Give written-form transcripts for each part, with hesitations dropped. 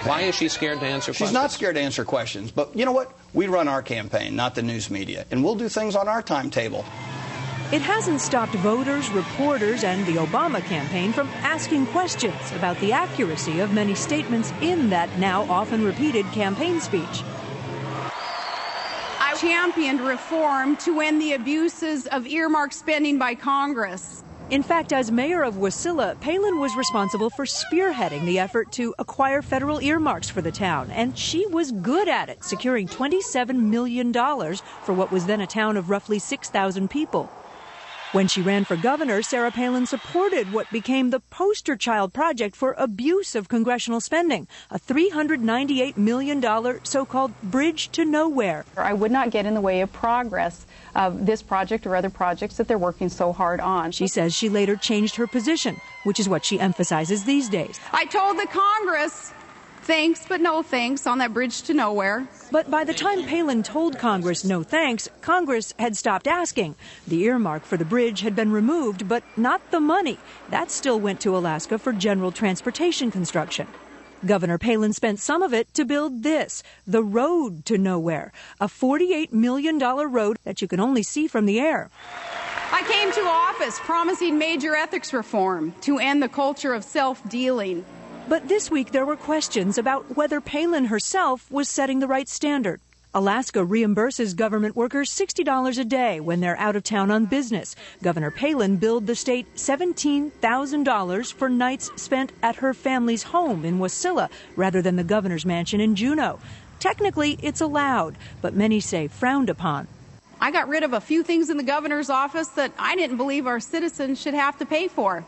Why is she scared to answer questions? She's not scared to answer questions. But you know what? We run our campaign, not the news media. And we'll do things on our timetable. It hasn't stopped voters, reporters, and the Obama campaign from asking questions about the accuracy of many statements in that now often repeated campaign speech. I championed reform to end the abuses of earmark spending by Congress. In fact, as mayor of Wasilla, Palin was responsible for spearheading the effort to acquire federal earmarks for the town, and she was good at it, securing $27 million for what was then a town of roughly 6,000 people. When she ran for governor, Sarah Palin supported what became the poster child project for abuse of congressional spending, a $398 million so-called bridge to nowhere. I would not get in the way of progress of this project or other projects that they're working so hard on. She says she later changed her position, which is what she emphasizes these days. I told the Congress, thanks but no thanks on that bridge to nowhere. But by the time Palin told Congress no thanks, Congress had stopped asking. The earmark for the bridge had been removed, but not the money. That still went to Alaska for general transportation construction. Governor Palin spent some of it to build this, the road to nowhere, a $48 million road that you can only see from the air. I came to office promising major ethics reform to end the culture of self-dealing. But this week there were questions about whether Palin herself was setting the right standard. Alaska reimburses government workers $60 a day when they're out of town on business. Governor Palin billed the state $17,000 for nights spent at her family's home in Wasilla rather than the governor's mansion in Juneau. Technically, it's allowed, but many say frowned upon. I got rid of a few things in the governor's office that I didn't believe our citizens should have to pay for.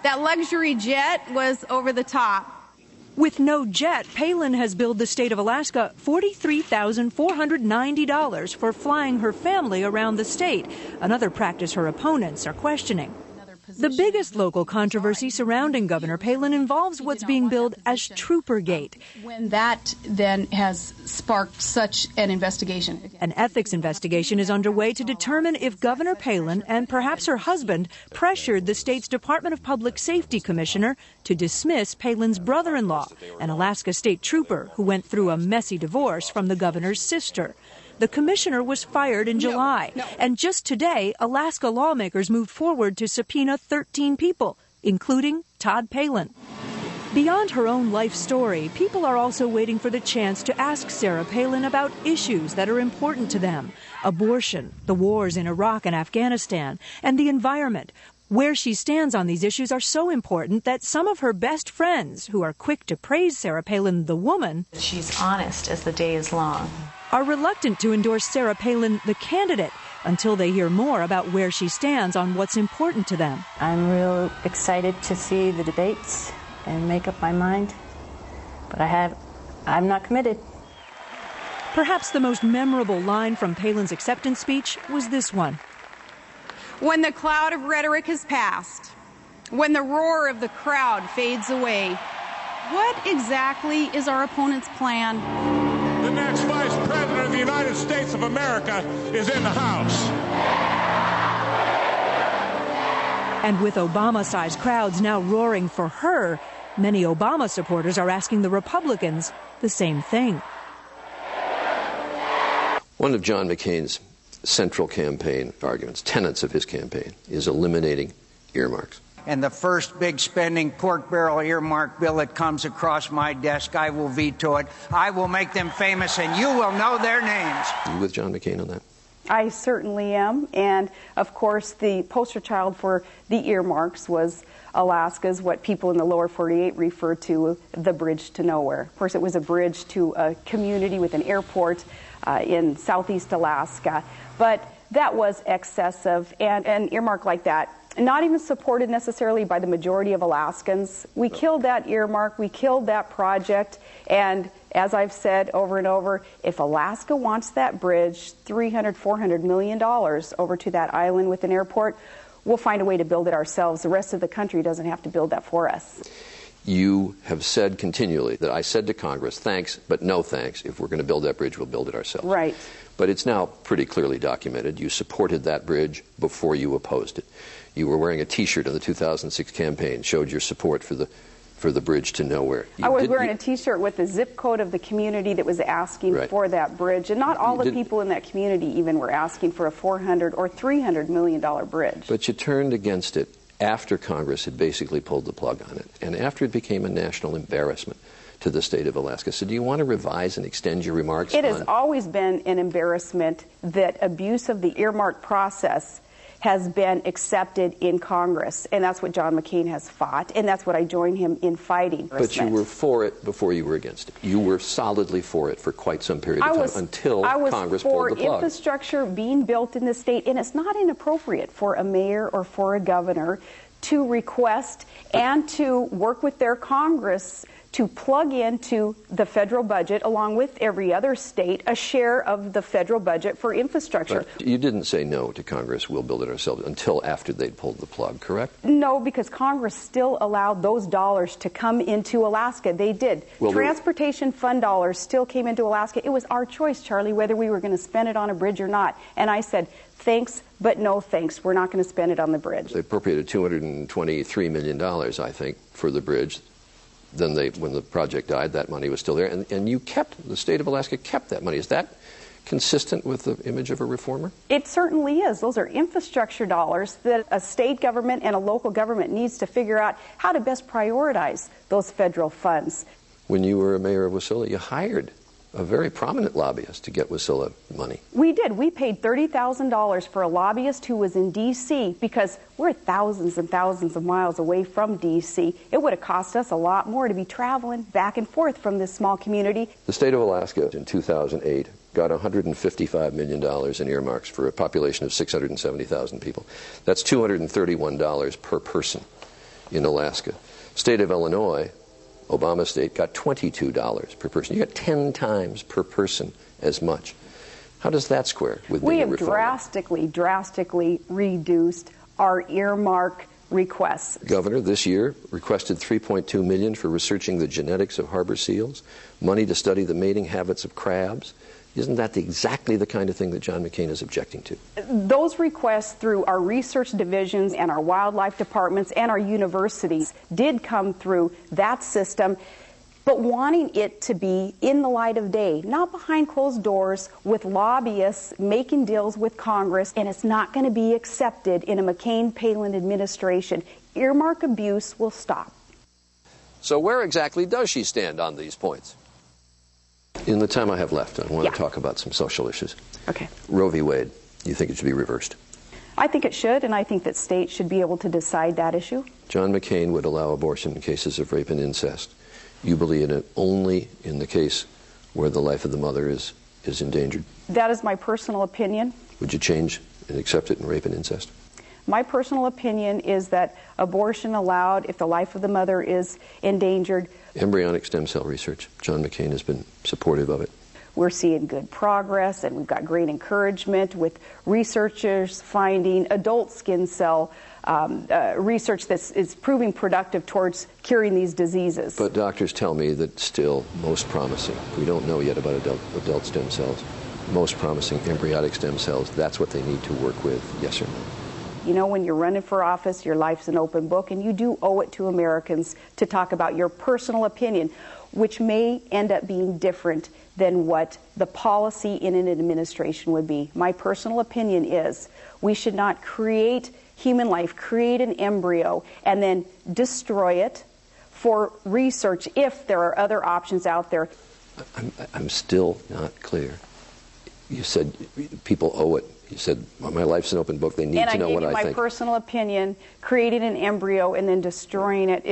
That luxury jet was over the top. With no jet, Palin has billed the state of Alaska $43,490 for flying her family around the state, another practice her opponents are questioning. The biggest local controversy surrounding Governor Palin involves what's being billed as Troopergate. When that then has sparked such an investigation. An ethics investigation is underway to determine if Governor Palin and perhaps her husband pressured the state's Department of Public Safety commissioner to dismiss Palin's brother-in-law, an Alaska state trooper who went through a messy divorce from the governor's sister. The commissioner was fired in July, and just today, Alaska lawmakers moved forward to subpoena 13 people, including Todd Palin. Beyond her own life story, people are also waiting for the chance to ask Sarah Palin about issues that are important to them: abortion, the wars in Iraq and Afghanistan, and the environment. Where she stands on these issues are so important that some of her best friends, who are quick to praise Sarah Palin, the woman, she's honest as the day is long, are reluctant to endorse Sarah Palin, the candidate, until they hear more about where she stands on what's important to them. I'm real excited to see the debates and make up my mind, but I'm not committed. Perhaps the most memorable line from Palin's acceptance speech was this one. When the cloud of rhetoric has passed, when the roar of the crowd fades away, what exactly is our opponent's plan? The next Vice President of the United States of America is in the House. And with Obama-sized crowds now roaring for her, many Obama supporters are asking the Republicans the same thing. One of John McCain's central campaign arguments, tenets of his campaign, is eliminating earmarks. And the first big spending pork barrel earmark bill that comes across my desk, I will veto it. I will make them famous, and you will know their names. Are you with John McCain on that? I certainly am. And, of course, the poster child for the earmarks was Alaska's, what people in the lower 48 refer to, the bridge to nowhere. Of course, it was a bridge to a community with an airport in southeast Alaska. But that was excessive, and an earmark like that, not even supported necessarily by the majority of Alaskans. We killed that earmark, we killed that project, and as I've said over and over, if Alaska wants that bridge, $300, $400 million over to that island with an airport, we'll find a way to build it ourselves. The rest of the country doesn't have to build that for us. You have said continually that I said to Congress, thanks, but no thanks. If we're going to build that bridge, we'll build it ourselves. Right. But it's now pretty clearly documented. You supported that bridge before you opposed it. You were wearing a T-shirt in the 2006 campaign, showed your support for for the bridge to nowhere. I was wearing a T-shirt with the zip code of the community that was asking for that bridge, and not all the people in that community even were asking for a $400 or $300 million bridge. But you turned against it after Congress had basically pulled the plug on it, and after it became a national embarrassment to the state of Alaska. So do you want to revise and extend your remarks? It has always been an embarrassment that abuse of the earmark process has been accepted in Congress, and that's what John McCain has fought, and that's what I joined him in fighting. But you were for it before you were against it. You were solidly for it for quite some period of time until Congress pulled the plug. I was for infrastructure being built in the state, and it's not inappropriate for a mayor or for a governor to request and to work with their Congress to plug into the federal budget, along with every other state, a share of the federal budget for infrastructure. But you didn't say no to Congress, we'll build it ourselves, until after they'd pulled the plug, correct? No, because Congress still allowed those dollars to come into Alaska. They did. Well, transportation fund dollars still came into Alaska. It was our choice, Charlie, whether we were going to spend it on a bridge or not. And I said, thanks, but no thanks. We're not going to spend it on the bridge. They appropriated $223 million, I think, for the bridge. Then when the project died, that money was still there. And the state of Alaska kept that money. Is that consistent with the image of a reformer? It certainly is. Those are infrastructure dollars that a state government and a local government needs to figure out how to best prioritize those federal funds. When you were a mayor of Wasilla, you hired a very prominent lobbyist to get Wasilla money. We did. We paid $30,000 for a lobbyist who was in D.C. because we're thousands and thousands of miles away from D.C. It would have cost us a lot more to be traveling back and forth from this small community. The state of Alaska in 2008 got $155 million in earmarks for a population of 670,000 people. That's $231 per person in Alaska. State of Illinois, Obama state, got $22 per person. You got 10 times per person as much. How does that square with being a reformer? We have drastically reduced our earmark requests. Governor, this year, requested $3.2 million for researching the genetics of harbor seals, money to study the mating habits of crabs. Isn't that exactly the kind of thing that John McCain is objecting to? Those requests through our research divisions and our wildlife departments and our universities did come through that system, but wanting it to be in the light of day, not behind closed doors with lobbyists making deals with Congress, and it's not going to be accepted in a McCain-Palin administration. Earmark abuse will stop. So where exactly does she stand on these points? In the time I have left, I want to talk about some social issues. Okay. Roe v. Wade, you think it should be reversed? I think it should, and I think that states should be able to decide that issue. John McCain would allow abortion in cases of rape and incest. You believe in it only in the case where the life of the mother is endangered? That is my personal opinion. Would you change and accept it in rape and incest? My personal opinion is that abortion allowed if the life of the mother is endangered. Embryonic stem cell research. John McCain has been supportive of it. We're seeing good progress, and we've got great encouragement with researchers finding adult skin cell research that is proving productive towards curing these diseases. But doctors tell me that still most promising, we don't know yet about adult stem cells, most promising embryonic stem cells, that's what they need to work with, yes or no? You know, when you're running for office, your life's an open book, and you do owe it to Americans to talk about your personal opinion, which may end up being different than what the policy in an administration would be. My personal opinion is we should not create human life, create an embryo, and then destroy it for research if there are other options out there. I'm still not clear. You said people owe it. You said, well, my life's an open book. They need to know what I think. And I gave you my personal opinion. Creating an embryo and then destroying it,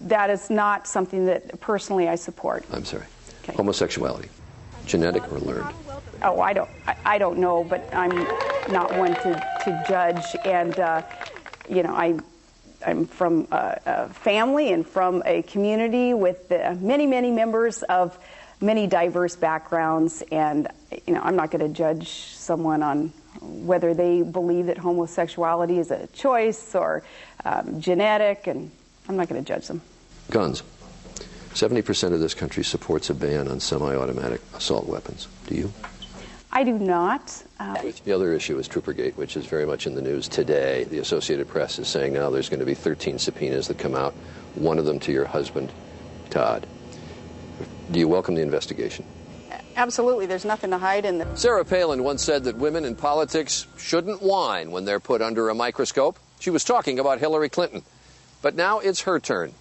that is not something that personally I support. I'm sorry. Okay. Homosexuality, genetic or learned? Oh, I don't know, but I'm not one to judge. And you know, I'm from a family and from a community with many members of many diverse backgrounds, and you know, I'm not going to judge someone on whether they believe that homosexuality is a choice or genetic, and I'm not going to judge them. Guns. 70% of this country supports a ban on semi-automatic assault weapons. Do you? I do not. The other issue is Troopergate, which is very much in the news today. The Associated Press is saying now there's going to be 13 subpoenas that come out. one of them to your husband, Todd. Do you welcome the investigation? Absolutely. There's nothing to hide in this. Sarah Palin once said that women in politics shouldn't whine when they're put under a microscope. She was talking about Hillary Clinton. But now it's her turn.